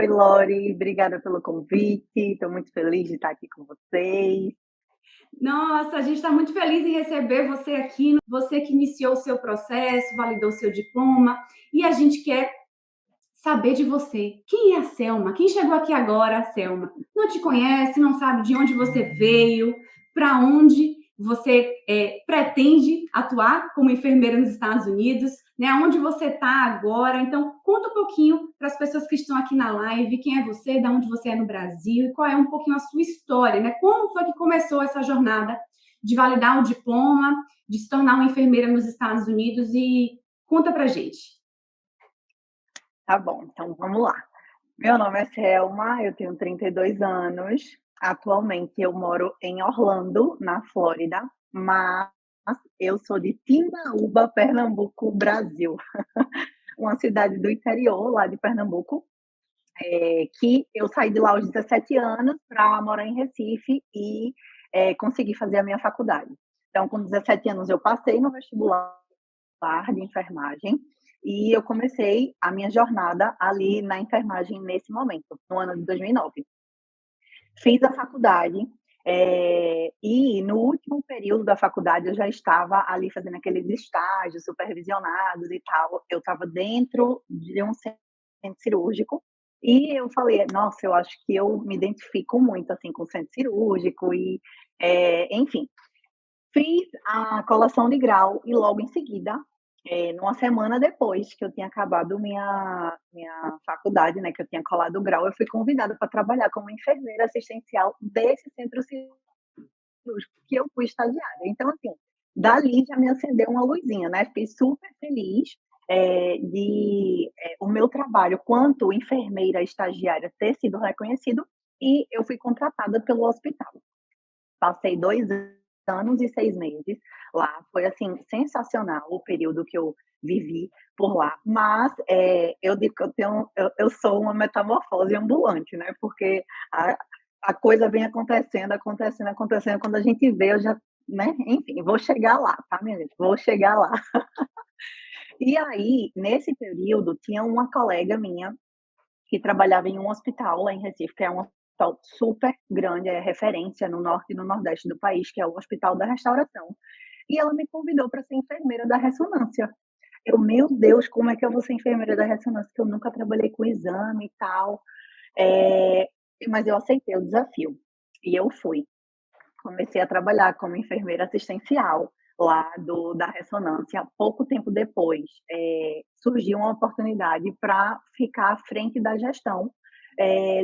Oi, Lori, obrigada pelo convite. Estou muito feliz de estar aqui com vocês. Nossa, a gente está muito feliz em receber você aqui, você que iniciou o seu processo, validou o seu diploma, e a gente quer saber de você. Quem é a Selma? Quem chegou aqui agora, Selma? Não te conhece, não sabe de onde você veio, para onde você pretende atuar como enfermeira nos Estados Unidos, né? Onde você está agora. Então, conta um pouquinho para as pessoas que estão aqui na live, quem é você, de onde você é no Brasil, e qual é um pouquinho a sua história, né? Como foi que começou essa jornada de validar o diploma, de se tornar uma enfermeira nos Estados Unidos, e conta pra gente. Tá bom, então vamos lá. Meu nome é Selma, eu tenho 32 anos. Atualmente eu moro em Orlando, na Flórida, mas eu sou de Timbaúba, Pernambuco, Brasil. Uma cidade do interior, lá de Pernambuco, que eu saí de lá aos 17 anos para morar em Recife e conseguir fazer a minha faculdade. Então, com 17 anos, eu passei no vestibular de enfermagem e eu comecei a minha jornada ali na enfermagem nesse momento, no ano de 2009. Fiz a faculdade e no último período da faculdade eu já estava ali fazendo aqueles estágios supervisionados e tal. Eu estava dentro de um centro cirúrgico e eu falei, nossa, eu acho que eu me identifico muito assim com o centro cirúrgico e, enfim, fiz a colação de grau e logo em seguida, numa semana depois que eu tinha acabado minha faculdade, né, que eu tinha colado o grau, eu fui convidada para trabalhar como enfermeira assistencial desse centro cirúrgico que eu fui estagiária. Então, assim, dali já me acendeu uma luzinha, né, fiquei super feliz, o meu trabalho quanto enfermeira estagiária ter sido reconhecido e eu fui contratada pelo hospital. Passei 2 anos e 6 meses lá, foi, assim, sensacional o período que eu vivi por lá, mas, eu digo que eu sou uma metamorfose ambulante, né, porque a a coisa vem acontecendo, acontecendo, acontecendo, quando a gente vê eu já, né, enfim, vou chegar lá, tá minha gente, vou chegar lá. E aí, nesse período, tinha uma colega minha que trabalhava em um hospital lá em Recife, que é um hospital super grande, é referência no norte e no nordeste do país, que é o Hospital da Restauração. E ela me convidou para ser enfermeira da ressonância. Eu, meu Deus, como é que eu vou ser enfermeira da ressonância? Que eu nunca trabalhei com exame e tal. É, mas eu aceitei o desafio e eu fui. Comecei a trabalhar como enfermeira assistencial lá da ressonância. Pouco tempo depois, surgiu uma oportunidade para ficar à frente da gestão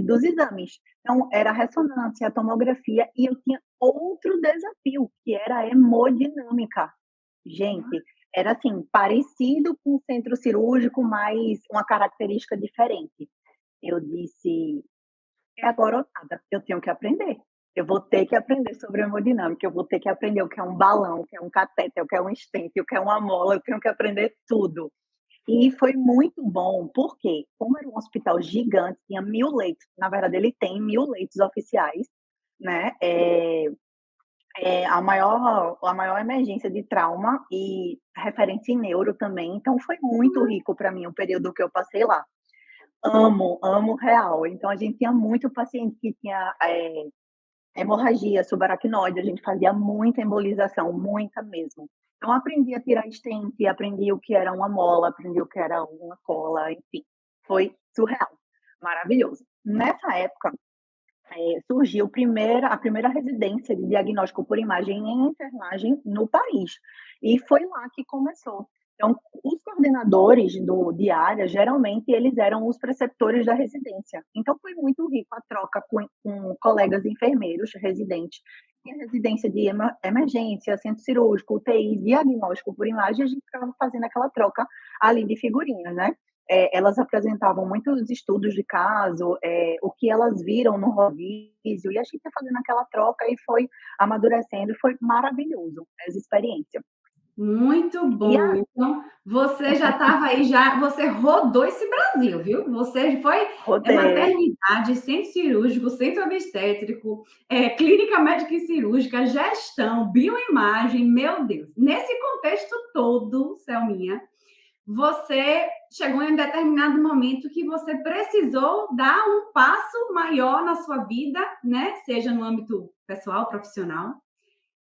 dos exames. Então, era a ressonância, a tomografia, e eu tinha outro desafio, que era a hemodinâmica. Gente, era assim, parecido com o centro cirúrgico, mas uma característica diferente. Eu disse: é agora ou nada, eu tenho que aprender. Eu vou ter que aprender sobre hemodinâmica, eu vou ter que aprender o que é um balão, o que é um catéter, o que é um stent, o que é uma mola, eu tenho que aprender tudo. E foi muito bom, porque como era um hospital gigante, tinha 1000 leitos, na verdade ele tem 1000 leitos oficiais, né, a maior emergência de trauma e referência em neuro também, então foi muito rico para mim o período que eu passei lá. Amo, amo real. Então a gente tinha muito paciente que tinha, hemorragia subaracnoide, a gente fazia muita embolização, muita mesmo. Então aprendi a tirar stent, aprendi o que era uma mola, aprendi o que era uma cola, enfim, foi surreal, maravilhoso. Nessa época, surgiu a primeira residência de diagnóstico por imagem em enfermagem no país, e foi lá que começou. Então, os coordenadores de área, geralmente, eles eram os preceptores da residência. Então, foi muito rico a troca com colegas enfermeiros residentes. Tinha residência de emergência, centro cirúrgico, UTI, diagnóstico por imagem, a gente ficava fazendo aquela troca ali de figurinhas, né? Elas apresentavam muitos estudos de caso, o que elas viram no rodízio, e a gente ia fazendo aquela troca e foi amadurecendo, e foi maravilhoso essa experiência. Muito E bom. Então, você já estava aí, já você rodou esse Brasil, viu? Você foi rodei. maternidade, centro cirúrgico, centro obstétrico, clínica médica e cirúrgica, gestão, bioimagem, meu Deus. Nesse contexto todo, Selminha, você chegou em um determinado momento que você precisou dar um passo maior na sua vida, né? Seja no âmbito pessoal, profissional.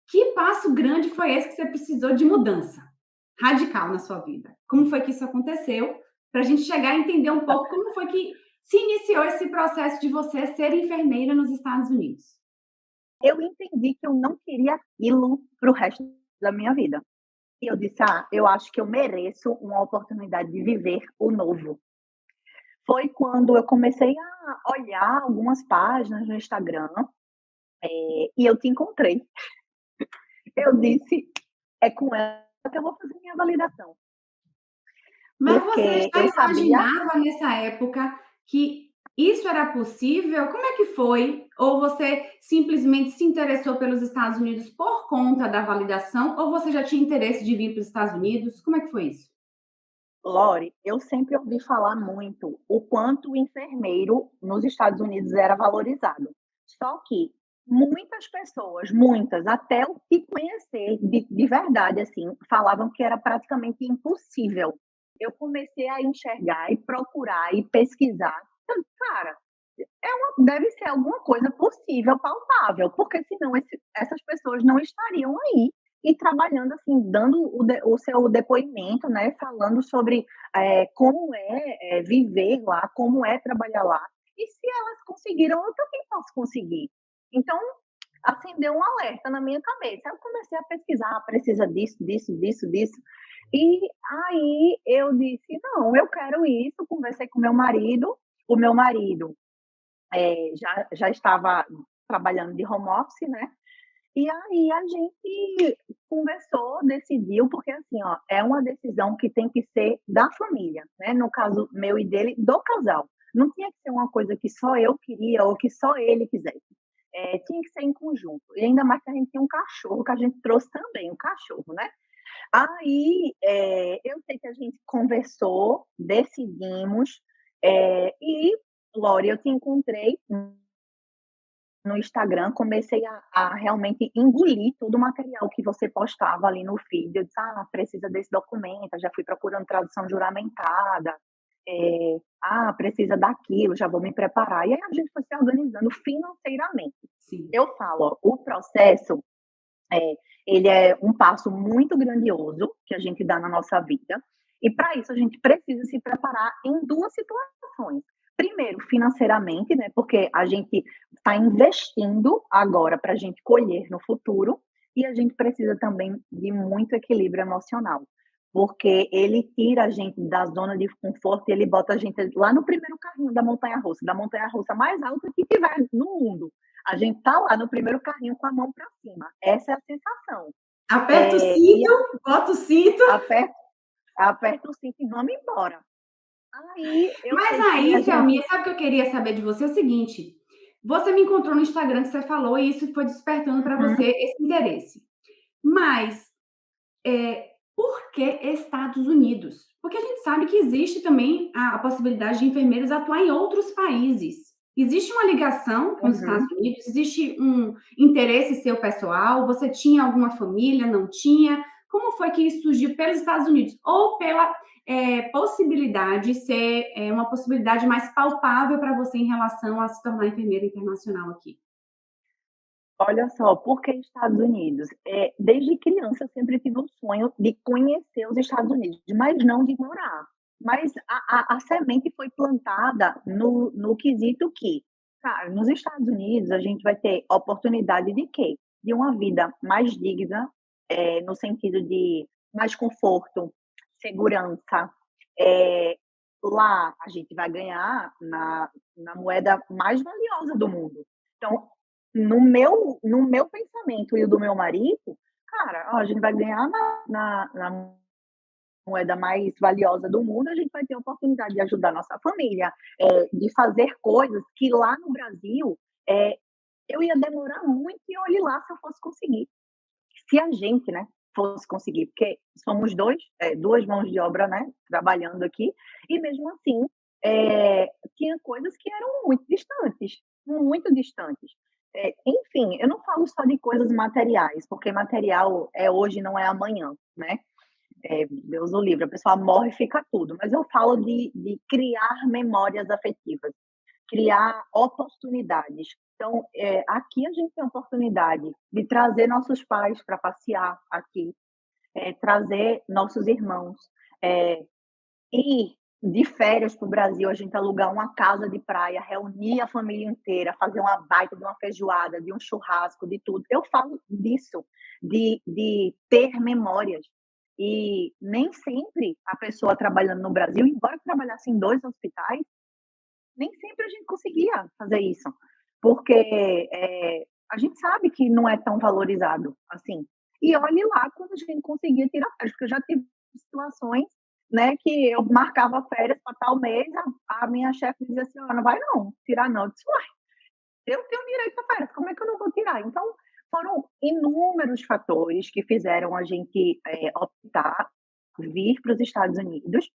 Que passo grande foi esse que você precisou de mudança radical na sua vida? Como foi que isso aconteceu? Para a gente chegar a entender um pouco como foi que se iniciou esse processo de você ser enfermeira nos Estados Unidos. Eu entendi que eu não queria aquilo para o resto da minha vida. E eu disse: "Ah, eu acho que eu mereço uma oportunidade de viver o novo". Foi quando eu comecei a olhar algumas páginas no Instagram, e eu te encontrei. Eu disse: "É com ela que eu vou fazer minha validação", Mas você porque já eu sabia. imaginava nessa época que isso era possível? Como é que foi? Ou você simplesmente se interessou pelos Estados Unidos por conta da validação, ou você já tinha interesse de vir para os Estados Unidos? Como é que foi isso? Lore, eu sempre ouvi falar muito o quanto o enfermeiro nos Estados Unidos era valorizado. Só que muitas pessoas, muitas, até o que conhecer de verdade, assim, falavam que era praticamente impossível. Eu comecei a enxergar e procurar e pesquisar. Eu, cara, deve ser alguma coisa possível, palpável, porque senão essas pessoas não estariam aí e trabalhando assim, dando o seu depoimento, né, falando sobre como viver lá, como é trabalhar lá. E se elas conseguiram, eu também posso conseguir. Então, acendeu um alerta na minha cabeça. Eu comecei a pesquisar, precisa disso, disso, disso, disso. E aí eu disse, não, eu quero isso. Conversei com o meu marido já estava trabalhando de home office, né? E aí a gente conversou, decidiu, porque assim, ó, é uma decisão que tem que ser da família, né? No caso meu e dele, do casal. Não tinha que ser uma coisa que só eu queria ou que só ele quisesse. Tinha que ser em conjunto. E ainda mais que a gente tem um cachorro, que a gente trouxe também, um cachorro, né? Aí eu sei que a gente conversou, decidimos, e, Lore, eu te encontrei no Instagram, comecei a realmente engolir todo o material que você postava ali no feed. Eu disse, precisa desse documento, já fui procurando tradução juramentada, precisa daquilo, já vou me preparar. E aí a gente foi se organizando financeiramente. Sim. Eu falo, ó, o processo, é, ele é um passo muito grandioso que a gente dá na nossa vida, e para isso a gente precisa se preparar em duas situações. Primeiro, financeiramente, né? Porque a gente está investindo agora para a gente colher no futuro, e a gente precisa também de muito equilíbrio emocional, porque ele tira a gente da zona de conforto e ele bota a gente lá no primeiro carrinho da montanha russa mais alta que tiver no mundo. A gente tá lá no primeiro carrinho com a mão para cima. Essa é a sensação. Aperta o E cinto, bota o cinto. aperta, aperta o cinto e vamos embora. Aí eu Mas sei que a aí, gente. Selminha, sabe o que eu queria saber de você? É o seguinte: você me encontrou no Instagram que você falou e isso foi despertando para Uhum, você esse interesse. Mas por que Estados Unidos? Porque a gente sabe que existe também a possibilidade de enfermeiros atuar em outros países. Existe uma ligação com os Estados uhum. Unidos? Existe um interesse seu pessoal? Você tinha alguma família? Não tinha? Como foi que isso surgiu pelos Estados Unidos? Ou pela possibilidade de ser uma possibilidade mais palpável para você em relação a se tornar enfermeira internacional aqui? Olha só, por que Estados Unidos? Desde criança eu sempre tive um sonho de conhecer os Estados Unidos, mas não de morar. Mas a semente foi plantada no quesito que, cara, nos Estados Unidos a gente vai ter oportunidade de quê? De uma vida mais digna, no sentido de mais conforto, segurança. Eh, Lá a gente vai ganhar na moeda mais valiosa do mundo. Então, no meu pensamento e o do meu marido, cara, ó, a gente vai ganhar na moeda mais valiosa do mundo, a gente vai ter a oportunidade de ajudar nossa família, de fazer coisas que lá no Brasil, eu ia demorar muito e olhe lá se eu fosse conseguir. Se a gente, né, fosse conseguir, porque somos 2 mãos de obra, né, trabalhando aqui, e mesmo assim, tinha coisas que eram muito distantes. Enfim, eu não falo só de coisas materiais, porque material é hoje, não é amanhã, né. Deus o livre, a pessoa morre e fica tudo, mas eu falo de criar memórias afetivas, criar oportunidades. Então, aqui a gente tem a oportunidade de trazer nossos pais para passear aqui, trazer nossos irmãos, eh, ir de férias para o Brasil, a gente alugar uma casa de praia, reunir a família inteira, fazer uma baita de uma feijoada, de um churrasco, de tudo. Eu falo disso, de ter memórias. E nem sempre a pessoa trabalhando no Brasil, embora trabalhasse em 2 hospitais, nem sempre a gente conseguia fazer isso, porque, a gente sabe que não é tão valorizado assim. E olhe lá quando a gente conseguia tirar férias, porque eu já tive situações, né, que eu marcava férias para tal mês, a minha chefe dizia assim: "Ó, não vai não, tirar não", eu disse: "Uai, eu tenho direito a férias, como é que eu não vou tirar?". Então, foram inúmeros fatores que fizeram a gente, optar, vir para os Estados Unidos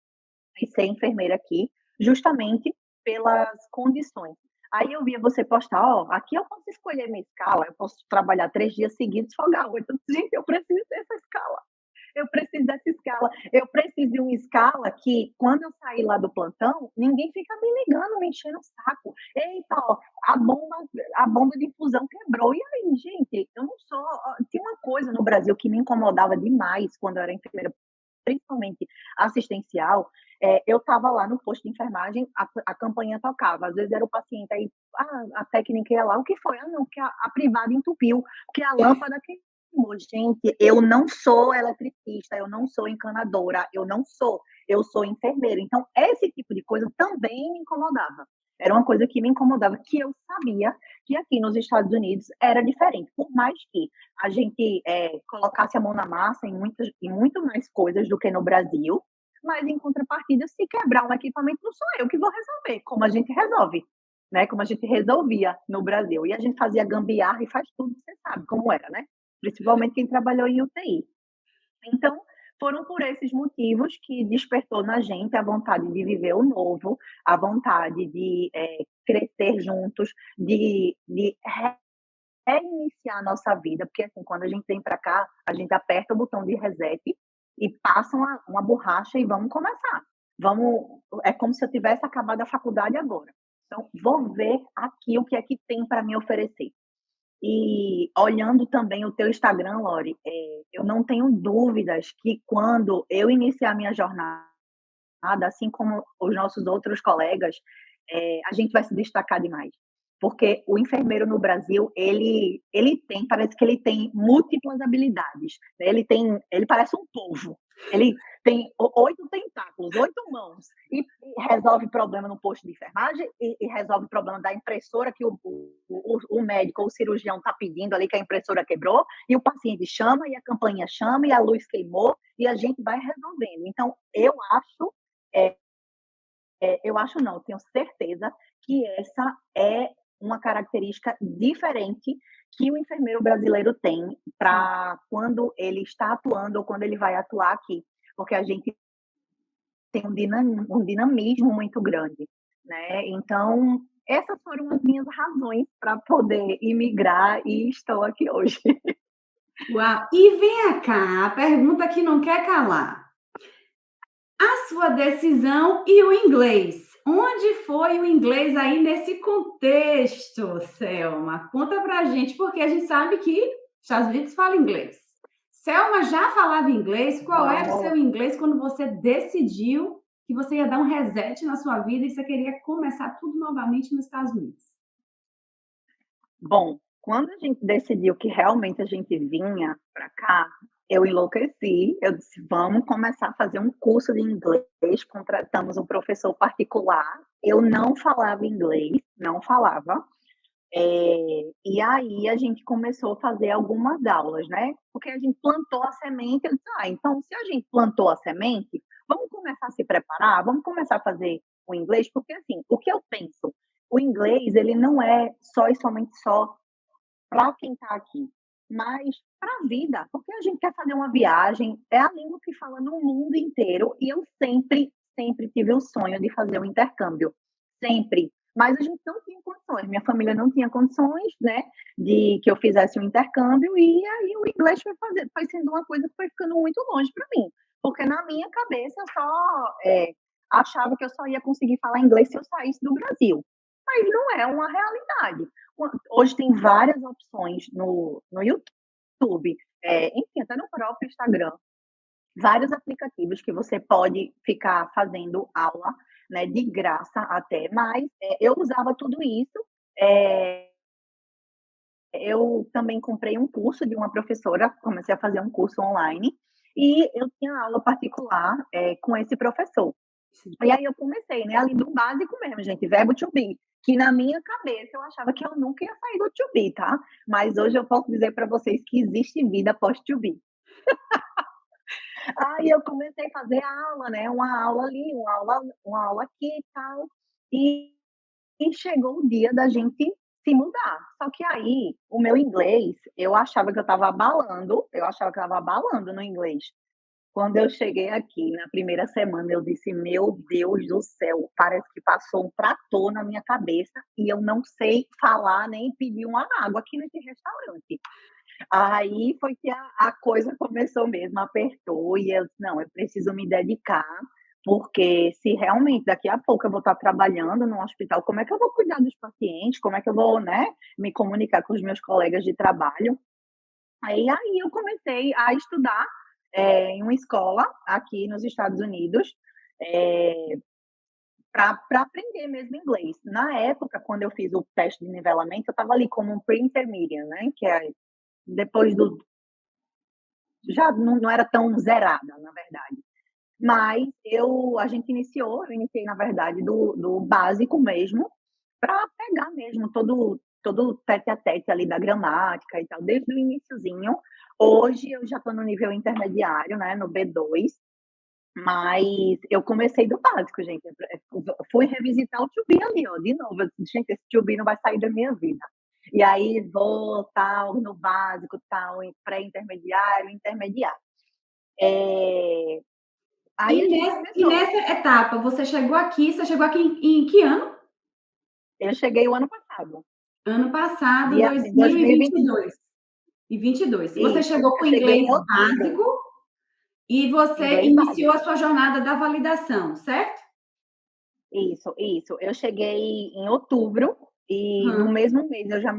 e ser enfermeira aqui, justamente pelas condições. Aí eu via você postar: "Ó, aqui eu posso escolher minha escala, eu posso trabalhar 3 dias seguidos e folgar 8". Eu disse: "Gente, eu preciso dessa escala, eu preciso dessa escala, eu preciso de uma escala que quando eu sair lá do plantão, ninguém fica me ligando, me enchendo o saco. Eita, ó, a bomba a bomba de infusão quebrou, e aí, gente?". Eu não sou tinha uma coisa no Brasil que me incomodava demais quando eu era enfermeira, principalmente assistencial, eu estava lá no posto de enfermagem, a campainha tocava, às vezes era o paciente, aí, a técnica ia lá: "O que foi?". "Ah, não, porque a privada entupiu, porque a lâmpada queimou". Gente, eu não sou eletricista, eu não sou encanadora, eu sou enfermeira. Então esse tipo de coisa também me incomodava. Era uma coisa que me incomodava, que eu sabia que aqui nos Estados Unidos era diferente, por mais que a gente, colocasse a mão na massa em muito mais coisas do que no Brasil, mas em contrapartida, se quebrar um equipamento, não sou eu que vou resolver, como a gente resolve, né, como a gente resolvia no Brasil. E a gente fazia gambiarra e faz tudo, você sabe como era, né, principalmente quem trabalhou em UTI. Então, foram por esses motivos que despertou na gente a vontade de viver o novo, a vontade de, crescer juntos, de reiniciar a nossa vida, porque assim, quando a gente vem para cá, a gente aperta o botão de reset e passa uma borracha e vamos começar. Vamos, é como se eu tivesse acabado a faculdade agora. Então, vou ver aqui o que é que tem para me oferecer. E olhando também o teu Instagram, Lori, eu não tenho dúvidas que quando eu iniciar a minha jornada, assim como os nossos outros colegas, a gente vai se destacar demais. Porque o enfermeiro no Brasil, ele tem, parece que ele tem múltiplas habilidades, né, ele parece um polvo, ele tem 8 tentáculos, 8 mãos, e resolve problema no posto de enfermagem, e resolve problema da impressora que o médico ou o cirurgião está pedindo ali, que a impressora quebrou, e o paciente chama, e a campainha chama, e a luz queimou, e a gente vai resolvendo. Então eh eu acho não, tenho certeza que essa é uma característica diferente que o enfermeiro brasileiro tem Sim. para quando ele está atuando ou quando ele vai atuar aqui, porque a gente tem um dinamismo muito grande, né. Então, essas foram as minhas razões para poder imigrar e estou aqui hoje. Uau! E vem cá, a pergunta que não quer calar. A sua decisão e o inglês. Onde foi o inglês aí nesse contexto, Selma? Conta pra gente, porque a gente sabe que Estados Unidos fala inglês. Selma já falava inglês? Qual era o seu Vamos inglês quando você decidiu que você ia dar um reset na sua vida e você queria começar tudo novamente nos Estados Unidos? Bom, quando a gente decidiu que realmente a gente vinha para cá, eu enlouqueci, eu disse: "Vamos começar a fazer um curso de inglês", contratamos um professor particular, eu não falava inglês, não falava, e aí a gente começou a fazer algumas aulas, né, porque a gente plantou a semente, eu disse: "Ah, então se a gente plantou a semente, vamos começar a se preparar, vamos começar a fazer o inglês", porque assim, o que eu penso, o inglês ele não é só e somente só para quem está aqui, mas para a vida, porque a gente quer fazer uma viagem, é a língua que fala no mundo inteiro e eu sempre, sempre tive o sonho de fazer um intercâmbio, sempre. Mas a gente não tinha condições, minha família não tinha condições, né, de que eu fizesse um intercâmbio e aí o inglês foi sendo uma coisa que foi ficando muito longe para mim. porque na minha cabeça eu só achava que eu só ia conseguir falar inglês se eu saísse do Brasil. Mas não é uma realidade. Hoje tem várias opções no YouTube, enfim, até no próprio Instagram, vários aplicativos que você pode ficar fazendo aula, né, de graça até, mas eu usava tudo isso. É, eu também comprei um curso de uma professora, comecei a fazer um curso online e eu tinha aula particular com esse professor. Sim. E aí eu comecei, né, ali do básico mesmo, gente, verbo to be, que na minha cabeça eu achava que eu nunca ia sair do to be, tá? Mas hoje eu posso dizer para vocês que existe vida após to be. Aí eu comecei a fazer aula, né, uma aula ali, uma aula aqui e tal, e chegou o dia da gente se mudar. Só que aí, o meu inglês, eu achava que eu estava abalando no inglês. Quando eu cheguei aqui, na primeira semana, eu disse: "Meu Deus do céu, parece que passou um trator na minha cabeça e eu não sei falar nem pedir uma água aqui nesse restaurante". Aí foi que a coisa começou mesmo, apertou e eu disse: "Não, eu preciso me dedicar, porque se realmente daqui a pouco eu vou estar trabalhando no hospital, como é que eu vou cuidar dos pacientes? Como é que eu vou, né, me comunicar com os meus colegas de trabalho?". Aí eu comecei a estudar, em uma escola aqui nos Estados Unidos, para aprender mesmo inglês. Na época, quando eu fiz o teste de nivelamento, eu estava ali como um pre-intermediate, né, que é depois do já não era tão zerada, na verdade. Mas a gente eu iniciei, na verdade, do básico mesmo, para pegar mesmo todo o tete a tete ali da gramática e tal, desde o iniciozinho. Hoje eu já estou no nível intermediário, né, no B2, mas eu comecei do básico, gente. Fui revisitar o to be ali, ó, de novo. Eu disse: "Gente, esse to be não vai sair da minha vida". E aí vou, tal, no básico, tal, em pré-intermediário, intermediário. Eh, Aí a gente E começou. nessa etapa, você chegou aqui em que ano? Eu cheguei o ano passado, Ano passado, dia de 2022. 2022. E 22. Você Isso, chegou eu com cheguei inglês em outubro, básico e você inglês iniciou a básico. sua jornada da validação, certo? Isso, isso. Eu cheguei em outubro e no Hã. mesmo mês eu já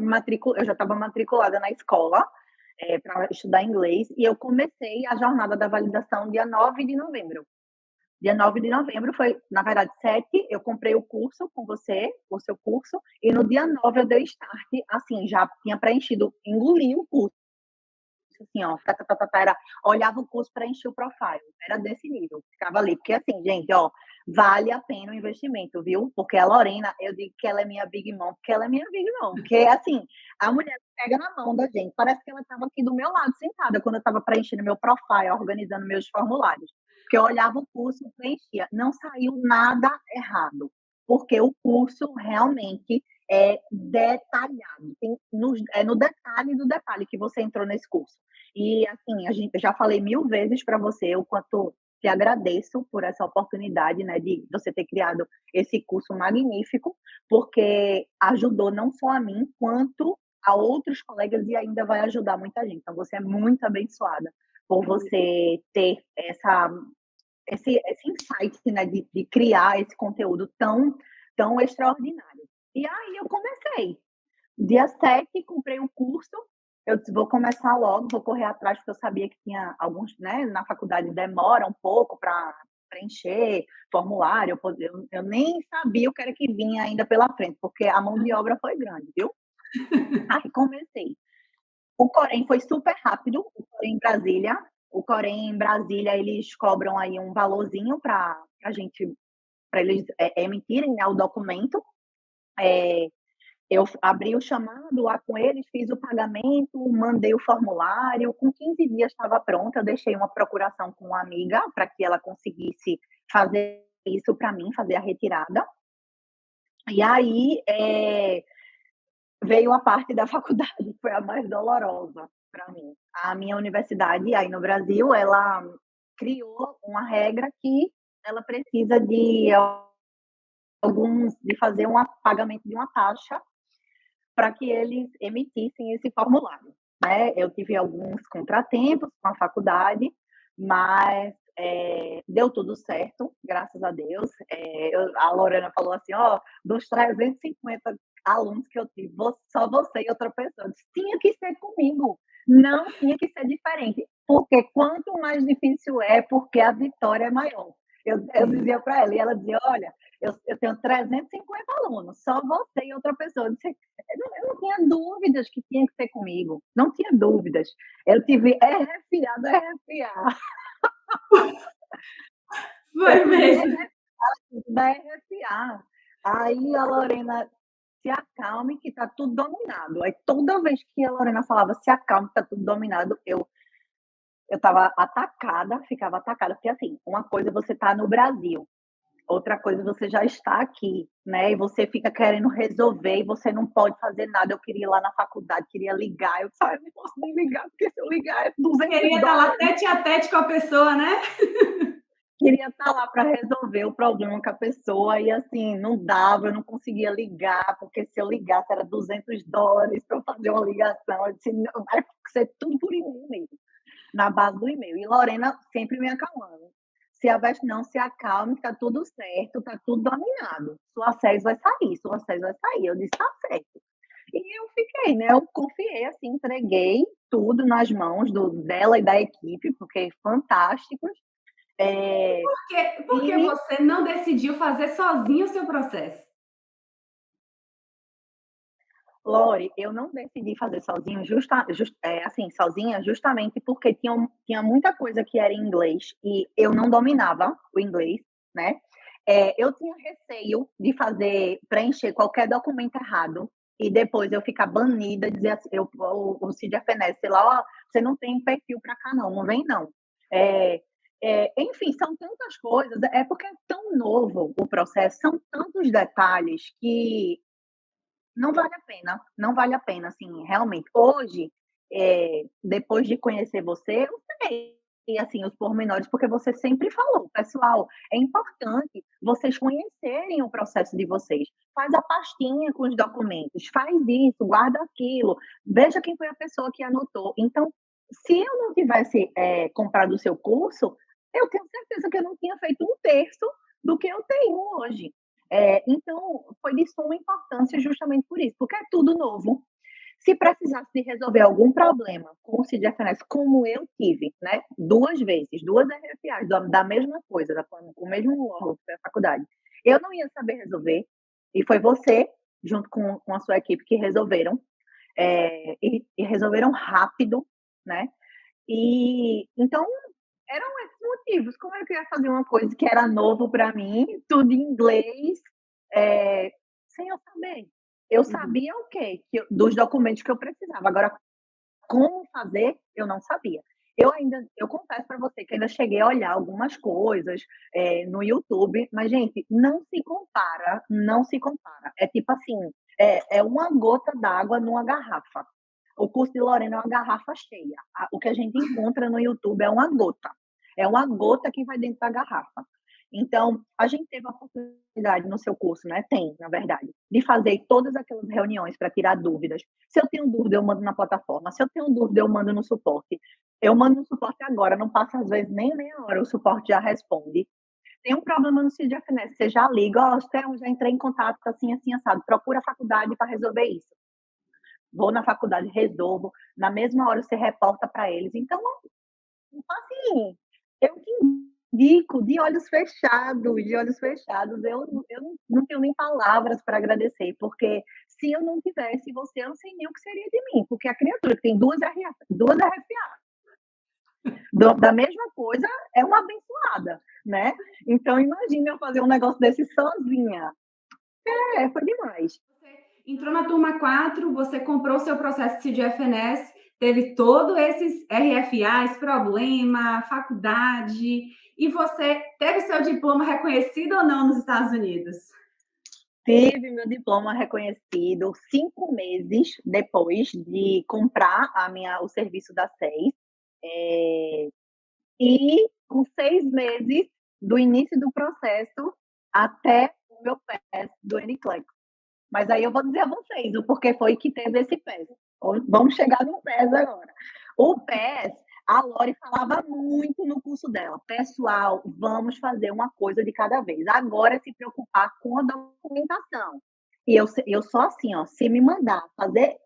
estava matriculada na escola, pra estudar inglês, e eu comecei a jornada da validação dia 9 de novembro. Dia 9 de novembro foi, na verdade, 7, eu comprei o curso com você, o seu curso, e no dia 9 eu dei start, assim, já tinha preenchido, engoli o curso, assim, ó, tá, era, olhava o curso, preenchia o profile, era desse nível, ficava ali, porque assim, gente, ó, vale a pena o investimento, viu? Porque a Lorena, eu digo que ela é minha big mom, porque ela é minha big mom, porque assim, a mulher pega na mão da gente, parece que ela estava aqui do meu lado, sentada, quando eu estava preenchendo meu profile, organizando meus formulários, porque eu olhava o curso e preenchia, não saiu nada errado, porque o curso realmente é detalhado, é no detalhe do detalhe que você entrou nesse curso. E assim, eu já falei 1000 vezes para você o quanto te agradeço por essa oportunidade, né, de você ter criado esse curso magnífico, porque ajudou não só a mim, quanto a outros colegas e ainda vai ajudar muita gente. Então você é muito abençoada por você ter esse insight, né, de criar esse conteúdo tão extraordinário. E aí eu comecei. Dia 7 comprei o curso, eu disse: "Vou começar logo, vou correr atrás", porque eu sabia que tinha alguns, né, na faculdade demora um pouco para preencher formulário, eu nem sabia o que era que vinha ainda pela frente, porque a mão de obra foi grande, viu. Aí comecei. O Corém foi super rápido, o Corém em Brasília eles cobram aí um valorzinho para eles, emitirem, né, o documento. Eh Eu abri o chamado lá com eles, fiz o pagamento, mandei o formulário, com 15 dias estava pronta, eu deixei uma procuração com uma amiga para que ela conseguisse fazer isso para mim, fazer a retirada. E aí, veio a parte da faculdade, que foi a mais dolorosa para mim. A minha universidade aí no Brasil, ela criou uma regra que ela precisa de fazer um pagamento de uma taxa para que eles emitissem esse formulário, né. Eu tive alguns contratempos com a faculdade, mas Deu tudo certo, graças a Deus. A Lorena falou assim: ó, dos 350 alunos que eu tive, só você e outra pessoa. Eu disse, tinha que ser comigo, não tinha que ser diferente, porque quanto mais difícil é, porque a vitória é maior. Eu dizia para ela, e ela dizia: olha, eu tenho 350 alunos, só você e outra pessoa. Eu não tinha dúvidas que tinha que ser comigo, não tinha dúvidas. Eu tive RFA do RFA. Eu Foi tive mesmo. da RFA. Aí a Lorena, se acalme que tá tudo dominado. Aí toda vez que a Lorena falava se acalme que tá tudo dominado, eu tava atacada, ficava atacada, porque assim, uma coisa é você tá no Brasil, outra coisa você já está aqui, né? E você fica querendo resolver e você não pode fazer nada. Eu queria ir lá na faculdade, queria ligar, eu disse, eu não posso nem ligar, porque se eu ligar é 200 Queria estar lá dólares. tete a tete com a pessoa, né? Queria estar lá para resolver o problema com a pessoa e assim, não dava, eu não conseguia ligar, porque se eu ligasse era 200 dólares para eu fazer uma ligação. Eu disse, não, vai ser tudo por e-mail mesmo, na base do e-mail. E Lorena sempre me acalmando. Se a Veste não se acalme, está tudo certo, está tudo dominado. Sua SES vai sair, sua SES vai sair. Eu disse, tá certo. E eu fiquei, né? Eu confiei, assim, entreguei tudo nas mãos dela e da equipe, porque fantásticos. É, Por que e você não decidiu fazer sozinho o seu processo? Lore, eu não decidi fazer sozinho, assim, sozinha, justamente porque tinha muita coisa que era em inglês e eu não dominava o inglês, né? Eu tinha receio de preencher qualquer documento errado e depois eu ficar banida, dizer assim, o Cid FNS, sei lá, ó, você não tem perfil para cá, não vem não. É, enfim, são tantas coisas, é porque é tão novo o processo, são tantos detalhes que não vale a pena, não vale a pena, assim, realmente. Hoje, depois de conhecer você, eu sei, assim, os pormenores, porque você sempre falou, pessoal, é importante vocês conhecerem o processo de vocês. Faz a pastinha com os documentos, faz isso, guarda aquilo, veja quem foi a pessoa que anotou. Então, se eu não tivesse comprado o seu curso, eu tenho certeza que eu não tinha feito um terço do que eu tenho hoje. Então, foi de suma importância justamente por isso, porque é tudo novo. Se precisasse de resolver algum problema com o CID-FNS, como eu tive, né, duas vezes, duas RFAs da mesma coisa, com o mesmo órgão que foi a faculdade, eu não ia saber resolver, e foi você, junto com a sua equipe, que resolveram, e resolveram rápido, né? E então eram esses motivos. Como é que eu ia fazer uma coisa que era novo para mim, tudo em inglês, sem eu saber? Eu Uhum. sabia o quê? Dos documentos que eu precisava. Agora, como fazer, eu não sabia. Eu confesso para você que ainda cheguei a olhar algumas coisas no YouTube, mas, gente, não se compara, não se compara. É tipo assim, é uma gota d'água numa garrafa. O curso de Lorena é uma garrafa cheia. O que a gente encontra no YouTube é uma gota. É uma gota que vai dentro da garrafa. Então, a gente teve a oportunidade no seu curso, né? Tem, na verdade, de fazer todas aquelas reuniões para tirar dúvidas. Se eu tenho dúvida, eu mando na plataforma. Se eu tenho dúvida, eu mando no suporte. Eu mando no suporte agora, não passa às vezes nem meia hora, o suporte já responde. Tem um problema no CID-FNS, você já liga, ó, oh, já entrei em contato assim, assim, assado, procura a faculdade para resolver isso. Vou na faculdade, resolvo, na mesma hora você reporta para eles. Então, assim, eu te indico de olhos fechados. Eu não tenho nem palavras para agradecer, porque se eu não tivesse você, eu não sei nem o que seria de mim, porque a criatura que tem duas RFA da mesma coisa é uma abençoada, né? Então, imagina eu fazer um negócio desse sozinha. Foi demais. Você entrou na turma 4, você comprou o seu processo de CID-FNS, teve todos esses RFAs, problema, faculdade, e você teve seu diploma reconhecido ou não nos Estados Unidos? Tive meu diploma reconhecido 5 meses depois de comprar o serviço da SES. E com 6 meses do início do processo até o meu PES do NCLEX. Mas aí eu vou dizer a vocês o porquê foi que teve esse PES. Vamos chegar no PES agora. O PES, A Lori falava muito no curso dela: "Pessoal, vamos fazer uma coisa de cada vez. Agora é se preocupar com a documentação". E eu sou assim, ó, se me mandar fazer,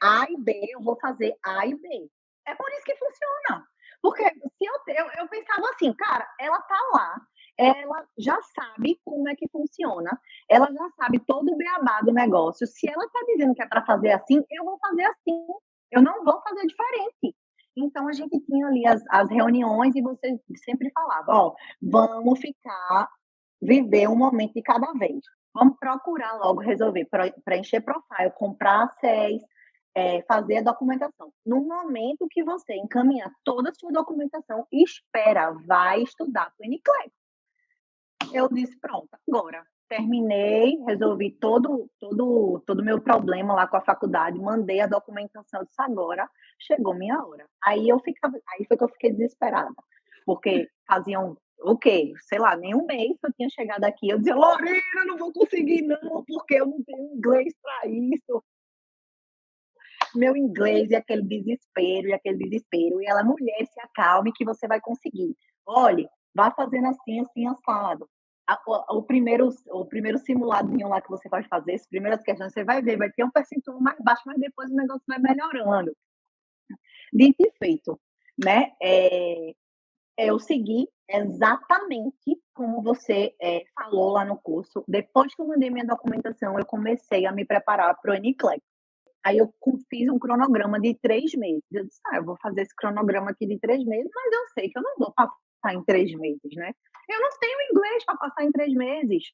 A e B, eu vou fazer A e B. É por isso que funciona. Porque se eu pensava assim: "Cara, ela tá lá, ela já sabe como é que funciona, ela já sabe todo o beabá do negócio. Se ela tá dizendo que é para fazer assim, eu vou fazer assim, eu não vou fazer diferente". Então a gente tinha ali as reuniões e você sempre falava: "Ó, vamos viver um momento de cada vez. Vamos procurar logo resolver, preencher profile, comprar acess, fazer a documentação. No momento que você encaminhar toda a sua documentação, espera, vai estudar para o NCLEX". Eu disse: "Pronto, agora terminei, resolvi todo o meu problema lá com a faculdade, mandei a documentação, eu disse: "Agora chegou minha hora". Aí foi que eu fiquei desesperada, porque faziam o quê? Sei lá, nem um mês que eu tinha chegado aqui, eu dizia: "Lorena, não vou conseguir não, porque eu não tenho inglês para isso". Meu inglês e aquele desespero, e ela: "Mulher, se acalme que você vai conseguir. Olhe, vá fazendo assim, assim, assado. O primeiro simuladozinho lá que você vai fazer, as primeiras questões, você vai ver, vai ter um percentual mais baixo, mas depois o negócio vai melhorando". Dito e feito, né, eu segui exatamente como você, falou lá no curso. Depois que eu mandei minha documentação, eu comecei a me preparar para o NCLEX. Aí eu fiz um cronograma de 3 meses. Eu disse: "Ah, eu vou fazer esse cronograma aqui de 3 meses, mas eu sei que eu não vou passar em 3 meses, né. Eu não tenho inglês para passar em 3 meses".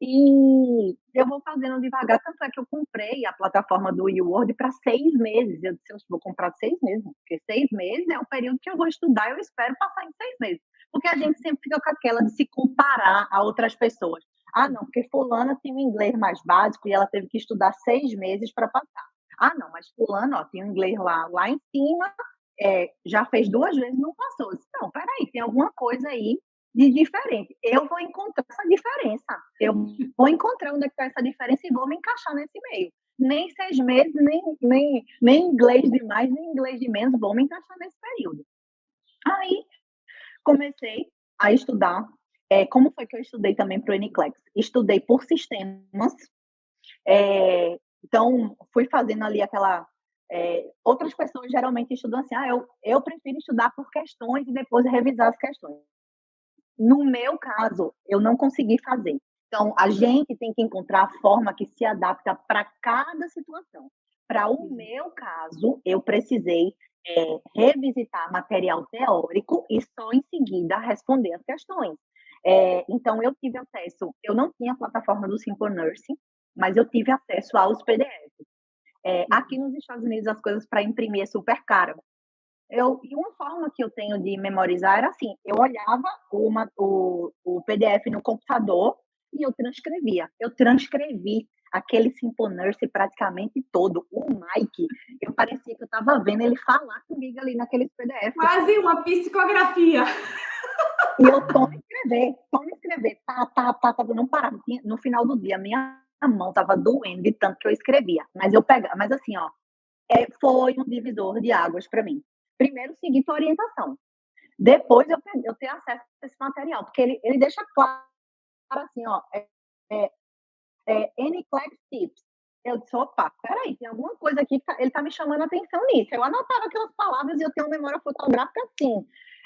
E eu vou fazendo devagar, tanto é que eu comprei a plataforma do eWord para 6 meses. Eu disse: "Eu vou comprar 6 meses, porque 6 meses é o período que eu vou estudar, eu espero passar em 6 meses". Porque a gente sempre fica com aquela de se comparar a outras pessoas. "Ah, não, porque fulana tem um inglês mais básico e ela teve que estudar 6 meses para passar". "Ah, não, mas fulano, ó, tem um inglês lá em cima, já fez 2 vezes e não passou". Eu disse: "Não, espera aí, tem alguma coisa aí de diferente. Eu vou encontrar essa diferença. Eu vou encontrar onde é que está essa diferença e vou me encaixar nesse meio. Nem 6 meses, nem inglês de mais, nem inglês de menos, vou me encaixar nesse período". Aí comecei a estudar. Como foi que eu estudei também para o NCLEX? Estudei por sistemas. Então, fui fazendo ali outras pessoas geralmente estudam assim: "Ah, eu prefiro estudar por questões e depois revisar as questões". No meu caso, eu não consegui fazer. Então, a gente tem que encontrar a forma que se adapta para cada situação. Para o Uhum. meu caso, eu precisei, revisitar material teórico e só em seguida responder as questões. Então eu não tinha a plataforma do Simple mas eu tive acesso aos PDFs. Aqui nos Estados Unidos as coisas para imprimir é super caro. E uma forma que eu tenho de memorizar era assim: eu olhava o PDF no computador e eu transcrevia. Eu transcrevi aquele Simple Nurse praticamente todo. O Mike, eu parecia que eu estava vendo ele falar comigo ali naqueles PDF. Quase uma psicografia. E eu tome escrever, tá, não parava. No final do dia, minha mão estava doendo de tanto que eu escrevia. Mas assim, ó, foi um divisor de águas para mim. Primeiro, seguir tua orientação. Depois eu ter acesso a esse material, porque ele deixa claro assim, ó, NCLEX Tips. Eu disse: "Opa, espera aí, tem alguma coisa aqui que ele tá me chamando a atenção nisso". Eu anotava aquelas palavras e eu tenho uma memória fotográfica assim.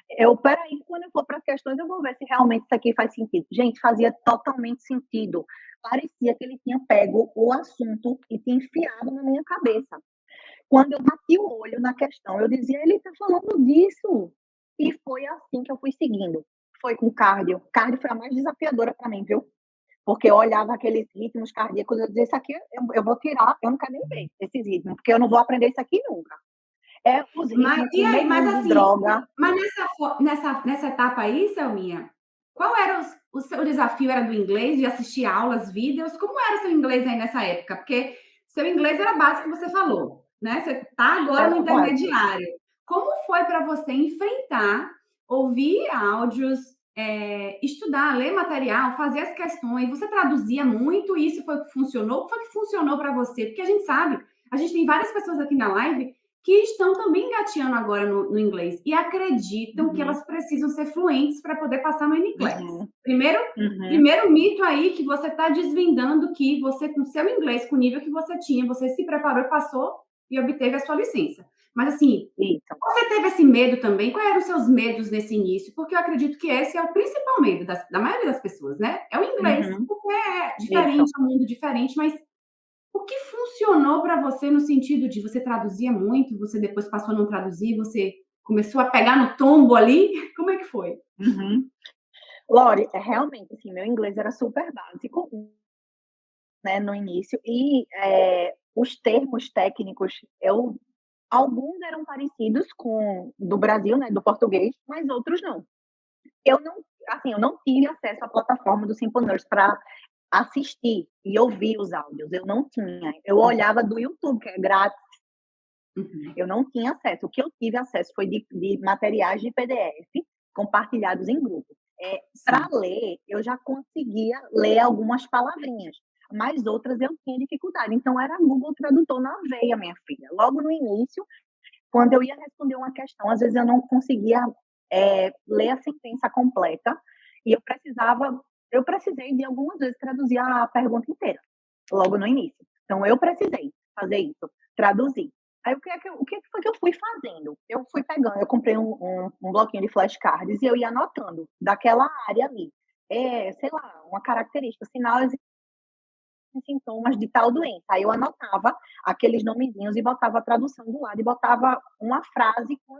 Espera aí, quando eu for para as questões eu vou ver se realmente isso aqui faz sentido. Gente, fazia totalmente sentido. Parecia que ele tinha pego o assunto e tinha enfiado na minha cabeça. Quando eu bati o olho na questão, eu dizia: "Ele está falando disso". E foi assim que eu fui seguindo. Foi com cardio. Cardio foi a mais desafiadora para mim, viu? Porque eu olhava aqueles ritmos cardíacos, eu dizia: "Isso aqui eu vou tirar, eu não quero nem ver esses ritmos, porque eu não vou aprender isso aqui nunca". É os Mas, ritmos e que aí, nem mas uso assim, droga. mas nessa etapa aí, Selminha, qual era o seu desafio? Era do inglês, de assistir aulas, vídeos? Como era o seu inglês aí nessa época? Porque seu inglês era básico, você falou, né? Você está agora no Era básico. intermediário. Como foi para você enfrentar, ouvir áudios, estudar, ler material, fazer as questões? Você traduzia muito? Isso foi o que funcionou? O que foi que funcionou para você? Porque a gente sabe, a gente tem várias pessoas aqui na live que estão também engateando agora no inglês e acreditam que elas precisam ser fluentes para poder passar no NCLEX. Primeiro, primeiro mito aí que você está desvendando que você, com o seu inglês, com o nível que você tinha, você se preparou e passou e obteve a sua licença. Mas, assim, você teve esse medo também? Quais eram os seus medos nesse início? Porque eu acredito que esse é o principal medo da maioria das pessoas, né? É o inglês, porque é diferente, é um mundo diferente, mas o que funcionou para você no sentido de você traduzia muito, você depois passou a não traduzir, você começou a pegar no tombo ali? Como é que foi? Lore, realmente, assim, meu inglês era super básico, né, no início, e os termos técnicos, alguns eram parecidos com do Brasil, né, do português, mas outros não. Eu não tive acesso à plataforma do Simple Nurse para assistir e ouvir os áudios, eu não tinha. Eu olhava do YouTube, que é grátis. Eu não tinha acesso. O que eu tive acesso foi de materiais de PDF compartilhados em grupo. Para ler, eu já conseguia ler algumas palavrinhas, mas outras eu tinha dificuldade. Então, era Google Tradutor na veia, minha filha. Logo no início, quando eu ia responder uma questão, às vezes eu não conseguia ler a sentença completa e eu precisei de algumas vezes traduzir a pergunta inteira, logo no início. Então, eu precisei fazer isso, traduzir. Aí, o que foi que eu fui fazendo? Eu fui pegando, eu comprei um bloquinho de flashcards e eu ia anotando daquela área ali. Sei lá, uma característica, sinais e sintomas de tal doença. Aí eu anotava aqueles nomezinhos e botava a tradução do lado e botava uma frase com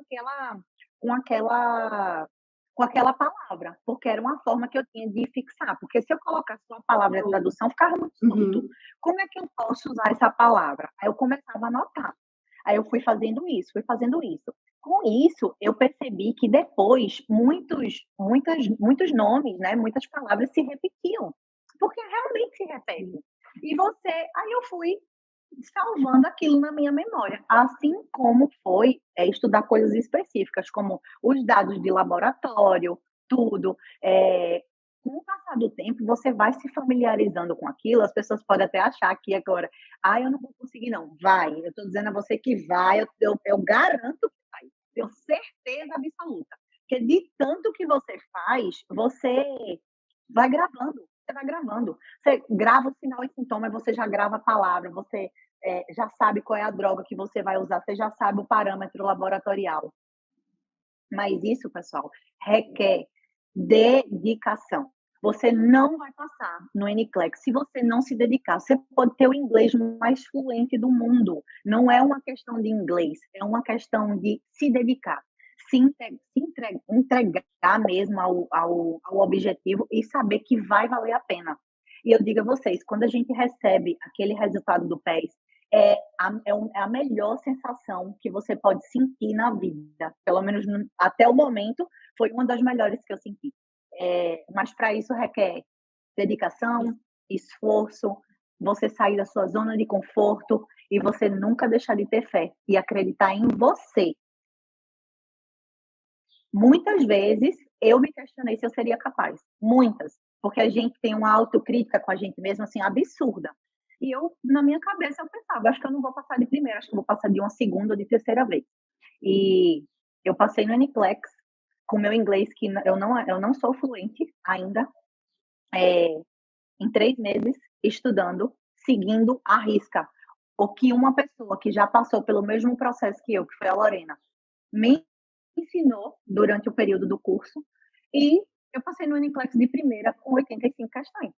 aquela palavra, porque era uma forma que eu tinha de fixar, porque se eu colocasse só a palavra de tradução, ficava muito solto. Como é que eu posso usar essa palavra? Aí eu começava a anotar. Aí eu fui fazendo isso, fui fazendo isso. Com isso, eu percebi que depois muitos nomes, né, muitas palavras se repetiam, porque realmente se repetem. Aí eu fui salvando aquilo na minha memória, assim como foi estudar coisas específicas, como os dados de laboratório, tudo. Com o passar do tempo, você vai se familiarizando com aquilo, as pessoas podem até achar que agora, eu não vou conseguir não, vai, eu estou dizendo a você que vai, eu garanto que vai, tenho certeza absoluta, porque de tanto que você faz, você vai gravando, você grava o sinal e sintoma, você já grava a palavra, você já sabe qual é a droga que você vai usar, você já sabe o parâmetro laboratorial. Mas isso, pessoal, requer dedicação. Você não vai passar no NCLEX se você não se dedicar. Você pode ter o inglês mais fluente do mundo. Não é uma questão de inglês, é uma questão de se dedicar, se entregar mesmo ao objetivo e saber que vai valer a pena. E eu digo a vocês, quando a gente recebe aquele resultado do PES, é a melhor sensação que você pode sentir na vida. Pelo menos até o momento, foi uma das melhores que eu senti. Mas para isso requer dedicação, esforço, você sair da sua zona de conforto e você nunca deixar de ter fé e acreditar em você. Muitas vezes eu me questionei se eu seria capaz. Muitas. Porque a gente tem uma autocrítica com a gente mesmo, assim, absurda. E na minha cabeça, eu pensava, acho que eu não vou passar de primeira, acho que eu vou passar de uma segunda ou de terceira vez. E eu passei no NCLEX com meu inglês, que eu não sou fluente ainda, em 3 meses, estudando, seguindo à risca. O que uma pessoa que já passou pelo mesmo processo que eu, que foi a Lorena, me ensinou durante o período do curso, e eu passei no NCLEX de primeira com 85 questões.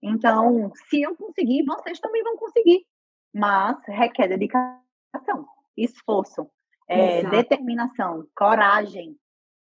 Então, se eu conseguir, vocês também vão conseguir, mas requer dedicação, esforço, determinação, coragem,